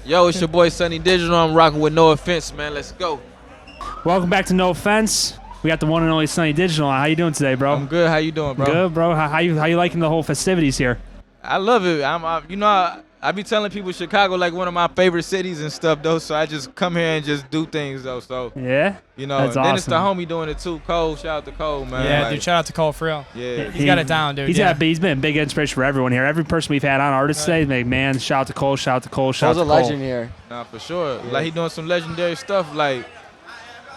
Yo, it's your boy Sonny Digital. I'm rocking with No Offense, man. Let's go. Welcome back to No Offense. We got the one and only Sonny Digital. How you doing today, bro? I'm good. How you doing, bro? Good, bro. How you liking the whole festivities here? I love it. I be telling people Chicago like one of my favorite cities and stuff though. So I just come here and just do things though. So Yeah, that's awesome. Then it's the homie doing it too. Cole, shout out to Cole, man. Yeah, like, dude, shout out to Cole for real. Yeah, He's got it down, dude. He's been a big inspiration for everyone here. Every person we've had on, artists today, like, man, shout out to Cole, shout out to Cole, shout out to Cole. Cole's a legend here. Nah, for sure. Like he doing some legendary stuff. Like,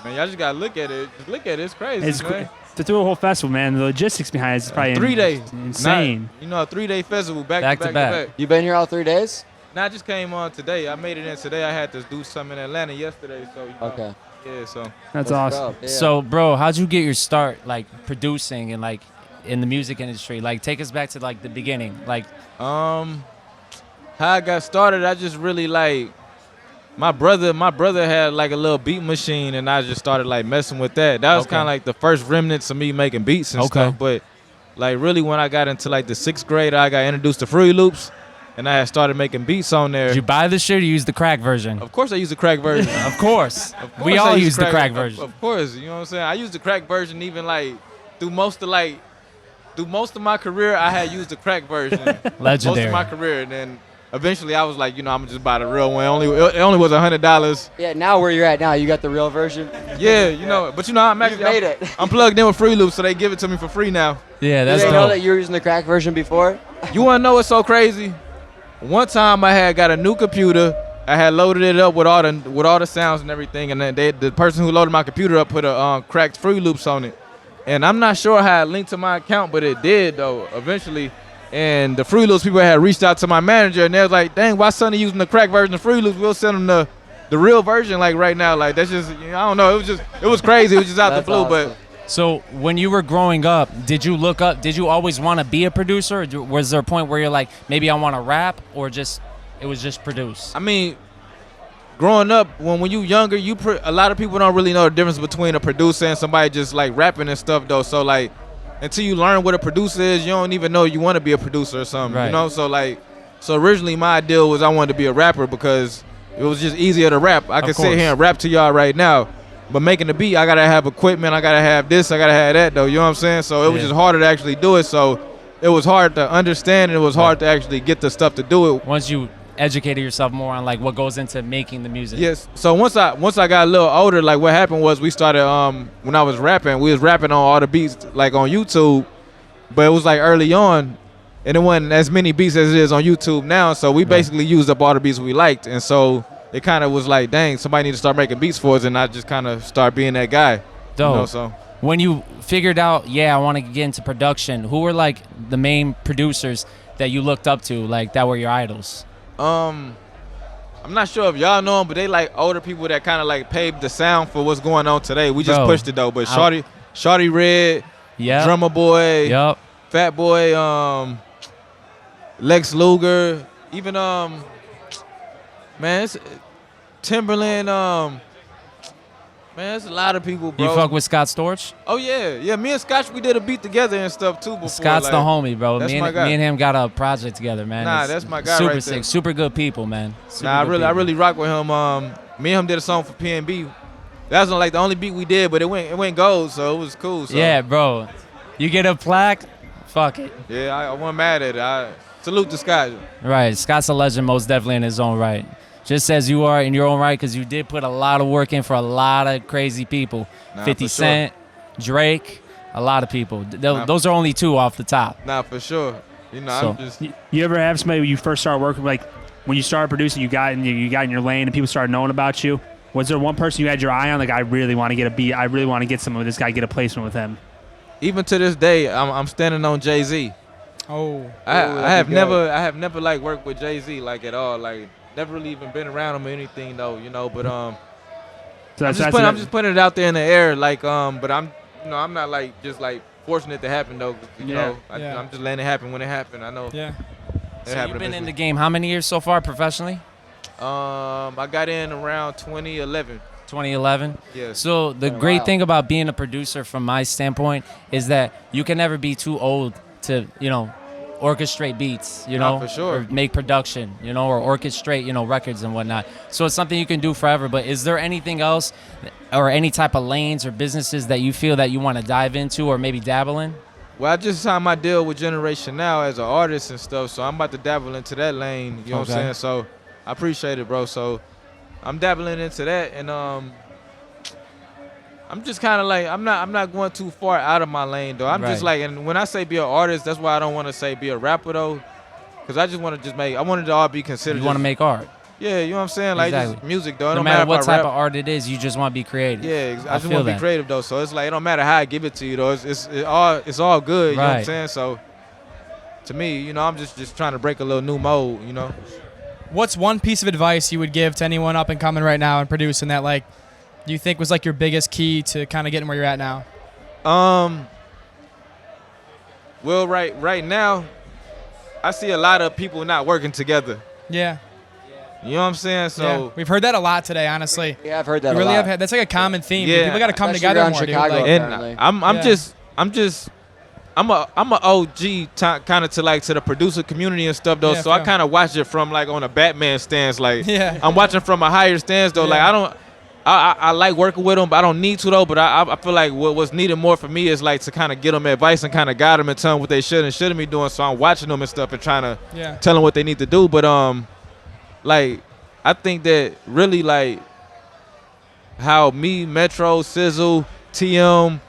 man, y'all just gotta look at it. Just look at it. It's crazy, man. To do a whole festival, man, the logistics behind it is probably 3 days. insane. A 3-day festival back to back. You been here all 3 days? Nah, I just came on today. I made it in today. I had to do something in Atlanta yesterday, so Okay. Yeah, so That's awesome. Yeah. So, bro, how'd you get your start, like, producing and, like, in the music industry? Like, take us back to, like, the beginning. Like, how I got started, I just really like my brother had like a little beat machine, and I just started like messing with that. That was kind of like the first remnants of me making beats and stuff. But like really, when I got into like the 6th grade, I got introduced to Fruity Loops, and I had started making beats on there. did you buy this shit or use the crack version? Of course, I used the crack version. Of course. We I all used use the crack version. Of course, you know what I'm saying. I used the crack version even like through most of my career. I had used the crack version. Legendary. Most of my career, and then eventually I was like, I'm gonna just buy the real one. It only was $100. Yeah, now where you're at now, you got the real version? Yeah, but I'm actually made it. I'm plugged in with Fruity Loops, so they give it to me for free now. Yeah, Did that's they know dope. that you were using the crack version before? You wanna know what's so crazy? One time I had got a new computer. I had loaded it up with all the sounds and everything, and then the person who loaded my computer up put a cracked Fruity Loops on it. And I'm not sure how it linked to my account, but it did though eventually. And the Fruity Loops people had reached out to my manager, and they was like, "Dang, why Sonny using the crack version of Fruity Loops? We'll send him the real version like right now." Like that's just I don't know. It was crazy. It was just out the blue, awesome. but. So, when you were growing up, did you always want to be a producer? Or was there a point where you're like, maybe I want to rap, or it was just produce? I mean, growing up, when you younger, a lot of people don't really know the difference between a producer and somebody just like rapping and stuff though. So like, until you learn what a producer is, you don't even know you want to be a producer or something. Right. You know, so originally my idea was I wanted to be a rapper because it was just easier to rap. I could sit here and rap to y'all right now, but making the beat, I gotta have equipment, I gotta have this, I gotta have that though. You know what I'm saying? So it was just harder to actually do it. So it was hard to understand, and it was hard to actually get the stuff to do it. Once you educated yourself more on like what goes into making the music. Yes. So once I got a little older, like what happened was we started when I was rapping, we was rapping on all the beats like on YouTube, but it was like early on, and it wasn't as many beats as it is on YouTube now. So we basically used up all the beats we liked, and so it kind of was like, dang, somebody need to start making beats for us, and I just kind of start being that guy. Dope. You know, so When you figured out, I want to get into production, who were like the main producers that you looked up to, like that were your idols? I'm not sure if y'all know them, but they like older people that kind of like paved the sound for what's going on today. We just pushed it though. But Shawty Red, Drummer Boy, Fat Boy, Lex Luger, even man, it's Timberland, man, it's a lot of people, bro. You fuck with Scott Storch? Oh yeah. Me and Scotch, we did a beat together and stuff too before. Scott's like, the homie, bro. That's Me my guy. and him got a project together, man. Nah, It's that's my guy super right sick, there. super good people, man. I really rock with him. Me and him did a song for PNB. That was like the only beat we did, but it went gold, so it was cool. So. Yeah, bro. You get a plaque, fuck it. Yeah, I wasn't mad at it. I salute to Scott. Right, Scott's a legend, most definitely in his own right. Just as you are in your own right, because you did put a lot of work in for a lot of crazy people. 50 Cent, Drake, a lot of people. Those are only two off the top. Nah, for sure. You know, So, I'm just. you ever have somebody when you first started working, like when you started producing, you got in your lane and people started knowing about you? Was there one person you had your eye on, like, I really want to get a beat, I really want to get someone with this guy, get a placement with him? Even to this day, I'm standing on Jay-Z. I have never like worked with Jay-Z like at all. Like never really even been around him or anything though, you know. But I'm just putting it out there in the air, like but I'm not like just like forcing it to happen though. You know, I'm just letting it happen when it happened. I know. Yeah. So you've been in the game how many years so far professionally? I got in around 2011. 2011. Yeah. So the great thing about being a producer from my standpoint is that you can never be too old to, orchestrate beats, you Nah, know, for sure. or make production, you know, or orchestrate, you know, records and whatnot. So it's something you can do forever. But is there anything else or any type of lanes or businesses that you feel that you want to dive into or maybe dabble in? Well, I just signed my deal with Generation Now as an artist and stuff, so I'm about to dabble into that lane. You know what I'm Okay. saying? So I appreciate it, bro. So I'm dabbling into that, and I'm just kind of like I'm not going too far out of my lane though. I'm just Right. like, and when I say be an artist, that's why I don't want to say be a rapper though, because I just want to just make. I want it to all be considered. You want to just- make art. Yeah, you know what I'm saying? Like just Exactly. music though. It No don't matter if what I type rap. of art it is, you just want to be creative. Yeah, I just feel want to be that. creative though. So it's like it don't matter how I give it to you though. It's all good. You know what I'm Right. saying? So to me, you know, I'm just trying to break a little new mold. You know. What's one piece of advice you would give to anyone up and coming right now and producing that, like, you think was like your biggest key to kind of getting where you're at now? Well, right now, I see a lot of people not working together. Yeah. You know what I'm saying? Yeah. So We've heard that a lot today, honestly. Yeah, I've heard that We really a lot. have had, that's like a common theme. Yeah. People got to come Especially together around more, Chicago. dude. Like, Apparently. and I'm Yeah. just I'm a OG kind of to the producer community and stuff though. Yeah, So I feel. kind of watch it from like on a Batman stance. Like Yeah. I'm watching from a higher stance though. Like Yeah. I don't. I like working with them, but I don't need to though. But I feel like what's needed more for me is like to kind of get them advice and kind of guide them and tell them what they should and shouldn't be doing. So I'm watching them and stuff and trying to Yeah. tell them what they need to do. But like I think that really like how me, Metro, Sizzle, TM,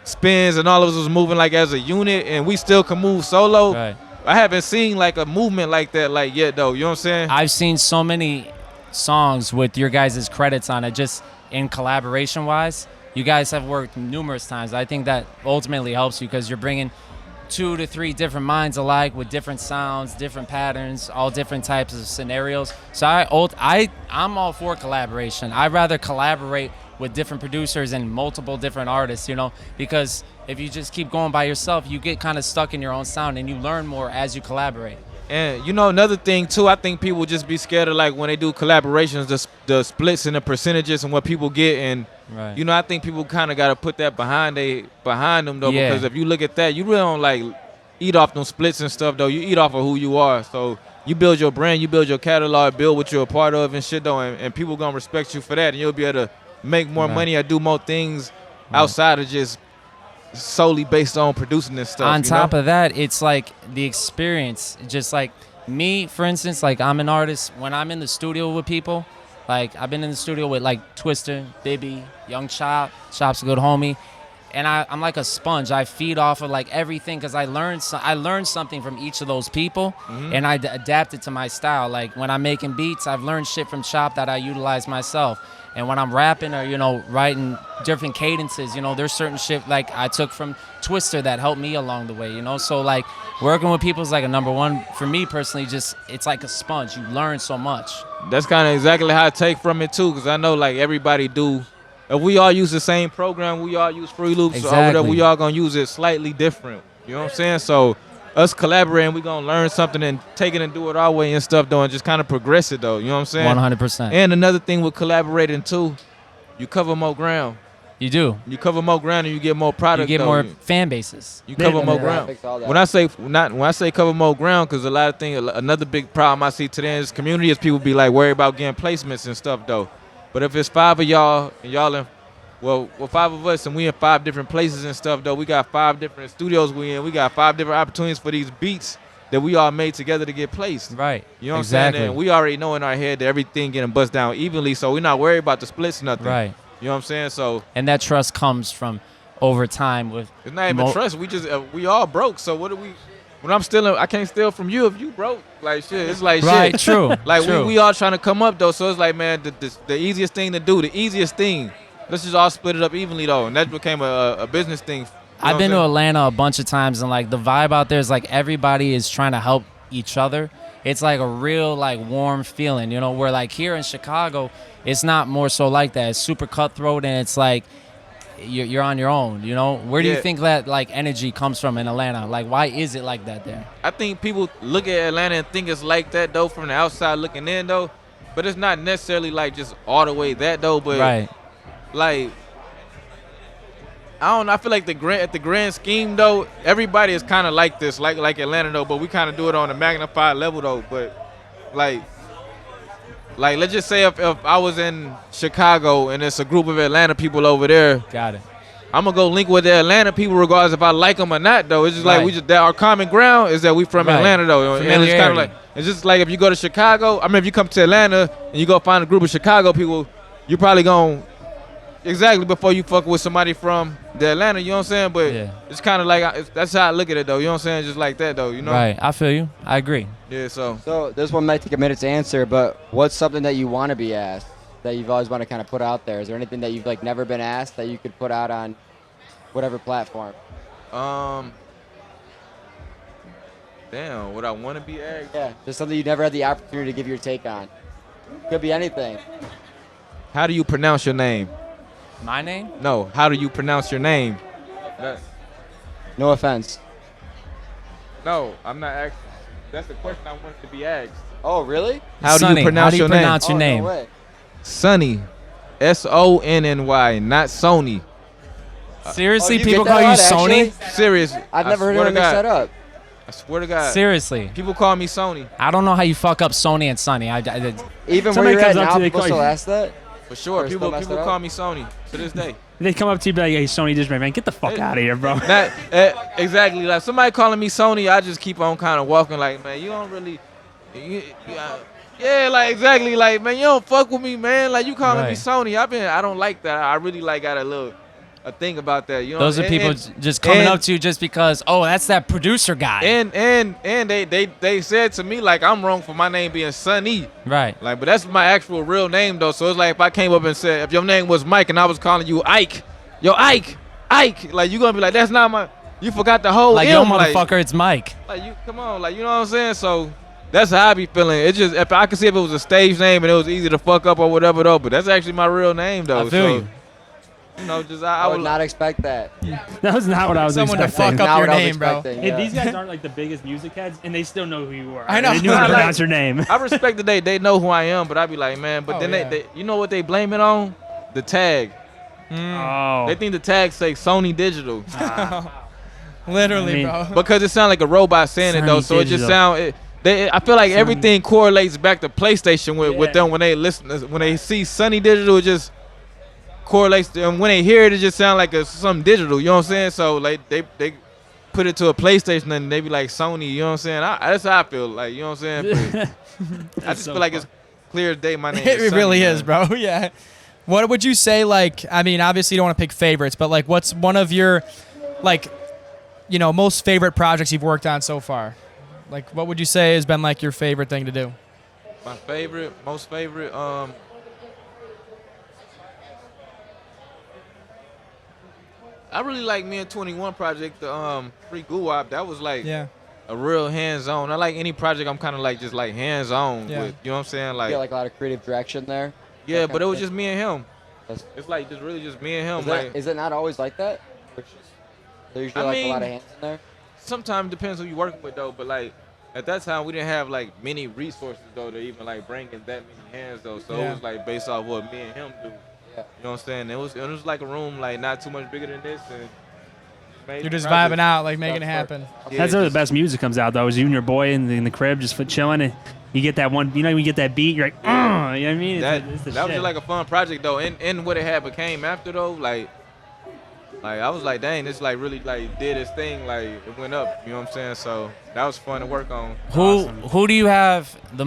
Spins, and all of us was moving like as a unit, and we still can move solo. Right. I haven't seen like a movement like that like yet though. You know what I'm saying? I've seen so many songs with your guys' credits on it, just in collaboration wise. You guys have worked numerous times. I think that ultimately helps you because you're bringing 2 to 3 different minds alike with different sounds, different patterns, all different types of scenarios. So I'm all for collaboration. I'd rather collaborate with different producers and multiple different artists, you know, because if you just keep going by yourself, you get kind of stuck in your own sound and you learn more as you collaborate. And you know another thing too, I think people just be scared of like when they do collaborations, the splits and the percentages and what people get, and Right. you know I think people kind of got to put that behind them though, Yeah. because if you look at that, you really don't like eat off them splits and stuff though. You eat off of who you are, so you build your brand, you build your catalog, build what you're a part of and shit though, and people gonna respect you for that, and you'll be able to make more Right. money or do more things outside of just solely based on producing this stuff. On top of that, it's like the experience. Just like me, for instance, like I'm an artist. When I'm in the studio with people, like I've been in the studio with like Twister, Bibby, Young Chop. Chop's a good homie, and I'm like a sponge. I feed off of like everything because I learned something from each of those people, and I adapt it to my style. Like when I'm making beats, I've learned shit from Chop that I utilize myself. And when I'm rapping or, you know, writing different cadences, you know, there's certain shit like I took from Twister that helped me along the way, you know? So, like, working with people is like a number one. For me personally, just it's like a sponge. You learn so much. That's kind of exactly how I take from it too, because I know like everybody do. If we all use the same program, we all use Free Loops or whatever, Exactly. we all gonna use it slightly different. You know what I'm saying? So us collaborating, we gonna learn something and take it and do it our way and stuff though, and just kind of progress it though. You know what I'm saying? 100%. And another thing with collaborating too, you cover more ground. You do. You cover more ground and you get more You product. get though. more fan bases. You cover more Yeah, ground. fix all that. When I say cover more ground, because a lot of things, another big problem I see today in this community is people be like worried about getting placements and stuff though. But if it's 5 of y'all and y'all in, well 5 of us and we in 5 different places and stuff though, we got 5 different studios we in. We got 5 different opportunities for these beats that we all made together to get placed. Right. You know what Exactly. I'm saying? And we already know in our head that everything getting bust down evenly, so we're not worried about the splits or nothing. Right. You know what I'm saying? So And that trust comes from over time with it's not even trust. We just we all broke. So what do we? When I'm stealing, I can't steal from you if you broke. Like shit, it's like Right, shit. true. Like true. we all trying to come up though. So it's like man, the easiest thing to do, the easiest thing. Let's just all split it up evenly though, and that became a business thing. You know I've what been I'm to saying? Atlanta a bunch of times, and like the vibe out there is like everybody is trying to help each other. It's like a real like warm feeling, you know, where like here in Chicago, it's not more so like that. It's super cutthroat and it's like you're on your own, you know. Where do you Yeah. think that like energy comes from in Atlanta? Like why is it like that there? I think people look at Atlanta and think it's like that though from the outside looking in though, but it's not necessarily like just all the way that though. But Right. like I don't know. I feel like at the grand scheme though, everybody is kind of like this, like Atlanta though. But we kind of do it on a magnified level though. But like let's just say if I was in Chicago and it's a group of Atlanta people over there, Got it. I'm gonna go link with the Atlanta people regardless if I like them or not though. It's just like Right. that our common ground is that we from Right. Atlanta though. And it's kind of Familiarity. like it's just like if you go to Chicago. I mean, if you come to Atlanta and you go find a group of Chicago people, you probably gonna exactly before you fuck with somebody from the Atlanta. You know what I'm saying? But Yeah. it's kind of like that's how I look at it though. You know what I'm saying? Just like that though. You know? Right. I feel you. I agree. Yeah. So So this one might take a minute to answer, but what's something that you want to be asked that you've always want to kind of put out there? Is there anything that you've like never been asked that you could put out on whatever platform? damn, would I want to be asked? Yeah, just something you never had the opportunity to give your take on. Could be anything. How do you pronounce your name? My name? No. How do you pronounce your name? No offense. No, I'm not asking. That's the question I wanted to be asked. Oh, really? How do Sonny, you pronounce your name? pronounce your Oh, no name? way. Sonny. Sonny, not Sony. Seriously, Oh, you people get that call you a lot, Sony? actually? Serious. I've I never heard swear anyone to mix God. that up. I swear to God. Seriously. People call me Sony. I don't know how you fuck up Sony and Sonny. Even Somebody where you're at comes up now, to you, they people call still you- ask that? For sure. Or still People mess it up? call me Sony to this day. They come up to you and be like, hey, Sony Digital, man, get the fuck out of here, bro. Not exactly. Like somebody calling me Sony, I just keep on kind of walking like, man, you don't really. Yeah, like exactly. Like, man, you don't fuck with me, man. Like you calling me Right. Sony. I don't like that. I really like got a thing about that. You know. Those are people just coming and- up to you just because, oh, that's that producer guy. And they said to me like I'm wrong for my name being Sonny. Right. Like, but that's my actual real name though. So it's like if I came up and said if your name was Mike and I was calling you Ike, yo Ike, like you gonna be like that's not my. You forgot the whole Like, M, yo, motherfucker, it's Mike. Like you come on, like you know what I'm saying. So that's how I be feeling. It just if I could see if it was a stage name and it was easy to fuck up or whatever though. But that's actually my real name though. I feel so, you. You know, just I would not expect that. That was not what I was Someone to expecting. fuck up Not your what I was name, bro. expecting, Hey, yeah. these guys aren't like the biggest music heads, and they still know who you are. I know. They knew how to Like- pronounce your name. I respect that they know who I am, but I be like, man. But Oh, then yeah. they you know what they blame it on? The tag. Oh. They think the tag say Sony Digital Literally, I mean- bro. because it sound like a robot saying it though. Sony So it just Digital. sound. I feel like Sony. everything correlates back to PlayStation with Yeah. them when they listen. When they see Sony Digital, it just correlates. And when they hear it, it just sound like something digital. You know what I'm saying? So like they put it to a PlayStation and they be like Sony. You know what I'm saying? That's how I feel. Like you know what I'm saying? But I just so feel like it's clear as day. My name. It is really Sonny, is, man. bro. Yeah. What would you say, like, I mean, obviously you don't want to pick favorites, but, like, what's one of your, like, you know, most favorite projects you've worked on so far? Like, what would you say has been, like, your favorite thing to do? My favorite, most favorite. I really like me and 21 project, the Free Goo Wop. That was like Yeah. a real hands-on. I like any project I'm kind of like just like hands-on Yeah. with. You know what I'm saying? You Like, get like a lot of creative direction there. yeah, that but kind it of was thing. just me and him. That's- It's like just really just me and him. Is, Like is it not always like that? There's usually I like a lot of mean- hands in there. sometimes depends who you working with though. But like at that time we didn't have like many resources though to even like bring in that many hands though. So Yeah. it was like based off what me and him do. Yeah. You know what I'm saying? It was like a room like not too much bigger than this and. made You're the just project. vibing out, like, making it Stuff happen. Yeah, That's where the just- best music comes out, though, is you and your boy in the crib just for chilling. And you get that one, you know, when you get that beat, you're like, you know what I mean? That, It's the that was shit. just like a fun project though, and what it had became after though, like I was like, dang, this like really like did its thing, like it went up, you know what I'm saying? So that was fun to work on. Who do you have the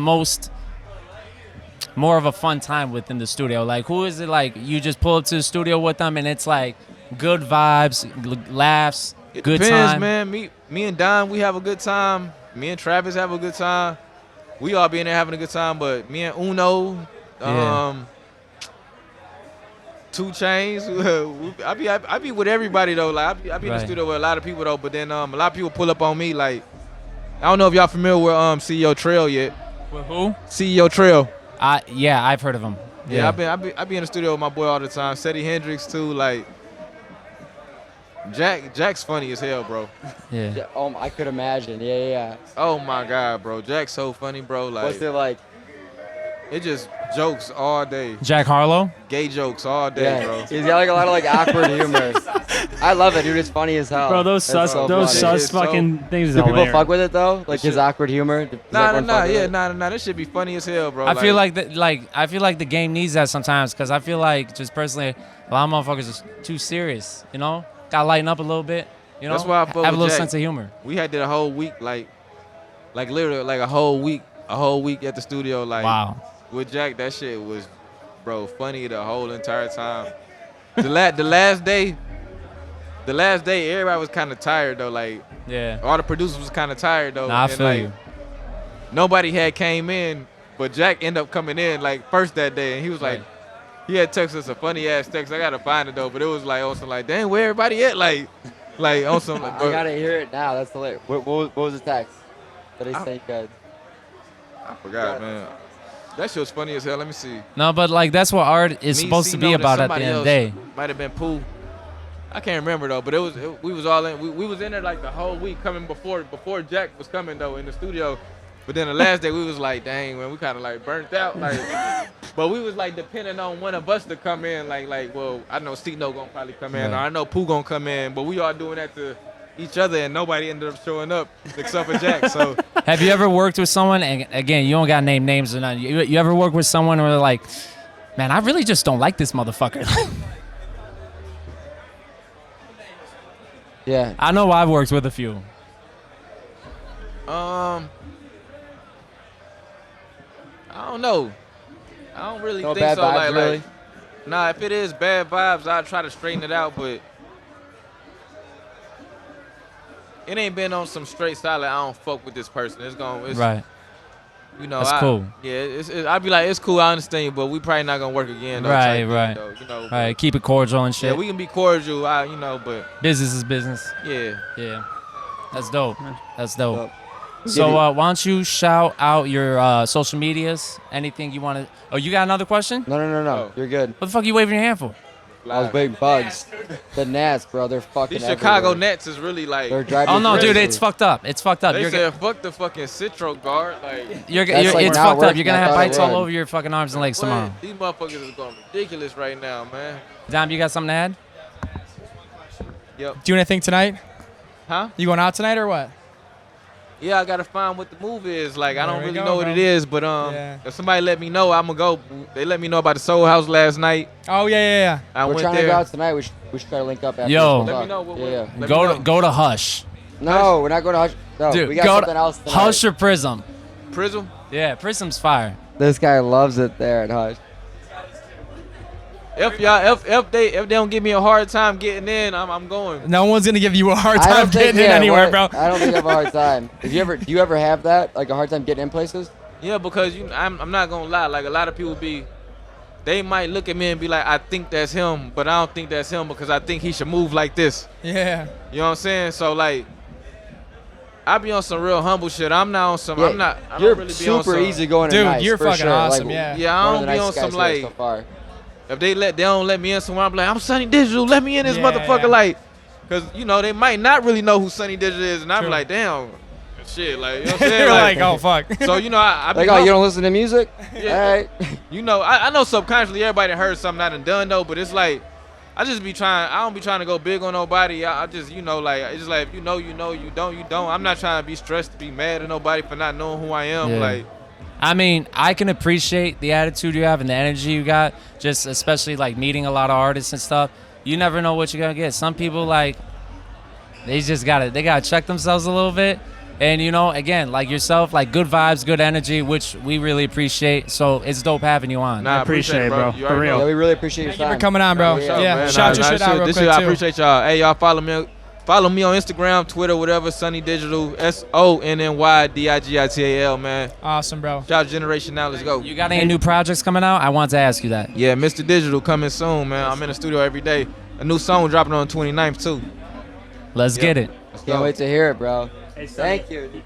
more of a fun time with in the studio? Like, who is it like you just pull up to the studio with them and it's like good vibes, laughs, It good depends, time? man. Me and Don, we have a good time. Me and Travis have a good time. We all be in there having a good time, but me and Uno, Yeah. 2 Chains, I be with everybody though. Like I be in the Right. studio with a lot of people though, but then a lot of people pull up on me like I don't know if y'all familiar with CEO Trail yet. With who? CEO Trail. Yeah, I've heard of him. Yeah, I be in the studio with my boy all the time. Seti Hendrix too, like Jack's funny as hell, bro. Yeah. Yeah, I could imagine. Yeah. Oh my god, bro. Jack's so funny, bro. Like What's it like? it just jokes all day. Jack Harlow? Gay jokes all day, Yeah, bro. he's got like a lot of like awkward humor. I love it, dude. It's funny as hell. Bro, those That's sus, so those funny. sus It's so- fucking things is Do people hilarious. fuck with it though? Like his shit. awkward humor? Does Nah, everyone fuck with it? That shit be funny as hell, bro. I feel like I feel like the game needs that sometimes because I feel like just personally, a lot of motherfuckers are too serious. You know, gotta lighten up a little bit. You know, That's why I fuck have a with little Jack. sense of humor. we had did a whole week, like literally like a whole week at the studio, like Wow. with Jack. That shit was, bro, funny the whole entire time. The last day, everybody was kind of tired though. Like Yeah. all the producers was kind of tired though. Nah, I and, feel like, you. Nobody had came in, but Jack ended up coming in like first that day, and he was like, he had texted us a funny ass text. I gotta find it though, but it was like on some like, dang, where everybody at? Like on some. I gotta hear it now. That's hilarious. What was the text that he sent you guys? I forgot, man. That shit was funny as hell. Let me see. No, but like that's what art is Me, supposed to be C-Note, and about at the somebody end of the else. day. Might have been Pooh. I can't remember though, but we was all in. We was in there like the whole week coming before Jack was coming though in the studio. But then the last day we was like, dang man, we kind of like burnt out. Like, but we was like depending on one of us to come in. Like well, I know C-Note gonna probably come in, or I know Pooh gonna come in. But we all doing that to each other, and nobody ended up showing up except for Jack. So Have you ever worked with someone? And again, you don't got to name names or nothing. You ever work with someone where they're like, man, I really just don't like this motherfucker. Yeah. I know I've worked with a few. I don't know. I don't really No think bad so. vibes, Like, really? nah, if it is bad vibes, I'll try to straighten it out, but it ain't been on some straight solid. I don't fuck with this person. It's Right. You know, That's cool. Yeah, I'd be like, it's cool. I understand you, but we probably not gonna work again. Though, Right, type thing, right. though, you know, All right, keep it cordial and shit. yeah, we can be cordial. But Business is business. yeah. Yeah. That's dope. That's dope. Dope. So why don't you shout out your social medias? Anything you want to? Oh, you got another question? No. Oh. You're good. What the fuck you waving your hand for? I was waiting bugs. The Nats, bro. They're fucking These Chicago everywhere. Nets is really like. They're driving Oh no, me dude, crazy. it's fucked up. It's fucked up. They You're, said fuck the fucking Citro guard. Like, That's like it's not fucked up. working. You're gonna I have thought it bites all would. over your fucking arms and legs what? tomorrow. These motherfuckers is going ridiculous right now, man. Dom, you got something to add? Yep. Do anything tonight? Huh? You going out tonight or what? Yeah, I gotta find what the move is. Like, I There don't we really go, know what bro. it is, but Yeah. if somebody let me know, I'ma go. They let me know about the Soul House last night. Oh yeah. I We're went trying there. to go out tonight. We should try to link up after Yo. this. We'll Let me talk. know what- Yeah. Let me Go know. to go to Hush, No, we're not going to Hush. No, dude. we got Go something to else tonight. Hush or Prism. Prism. Yeah, Prism's fire. This guy loves it there at Hush. If they don't give me a hard time getting in, I'm going. No one's gonna give you a hard I time don't think getting in anywhere, what? bro. I don't think I have a hard time. Do you ever have that, like a hard time getting in places? Yeah, because I'm not gonna lie. Like a lot of people they might look at me and be like, I think that's him, but I don't think that's him because I think he should move like this. Yeah. You know what I'm saying? So like, I be on some real humble shit. I'm not on some. Yeah, I you're don't really be on super some, easy going. Dude, nice, you're for fucking sure. awesome, Like, yeah. Yeah, I one of don't the be nicest on some guys here like. so far. If they don't let me in somewhere, I'm like, I'm Sonny Digital. Let me in this Yeah, motherfucker, yeah. like, cause they might not really know who Sonny Digital is, and I'm True. like, damn, shit, like, you know what I'm saying? You're like, oh fuck. So I be Like, oh, you don't listen to music? Yeah. All right. I know subconsciously everybody heard something I done though, but it's like I just be trying. I don't be trying to go big on nobody. I just like it's just like if you know, you don't. I'm not trying to be stressed to be mad at nobody for not knowing who I am. Yeah. Like I mean, I can appreciate the attitude you have and the energy you got, just especially like meeting a lot of artists and stuff. You never know what you're gonna get. Some people like they gotta check themselves a little bit. And again, like yourself, like good vibes, good energy, which we really appreciate. So it's dope having you on. nah, I appreciate it, bro. You For already real. know. Yeah, we really appreciate your Thank you time. for coming on, bro. Yeah, Yeah, man. shout your shit out real this quick shit, I too. appreciate y'all. Hey, y'all follow me on Instagram, Twitter, whatever. Sonny Digital, SONNYDIGITAL, man. Awesome, bro. Shout out Generation Now. Let's go. You got any new projects coming out? I want to ask you that. Yeah, Mr. Digital coming soon, man. I'm in the studio every day. A new song dropping on the 29th too. Let's get it. Let's Can't go. wait to hear it, bro. Hey, Sonny. Thank you.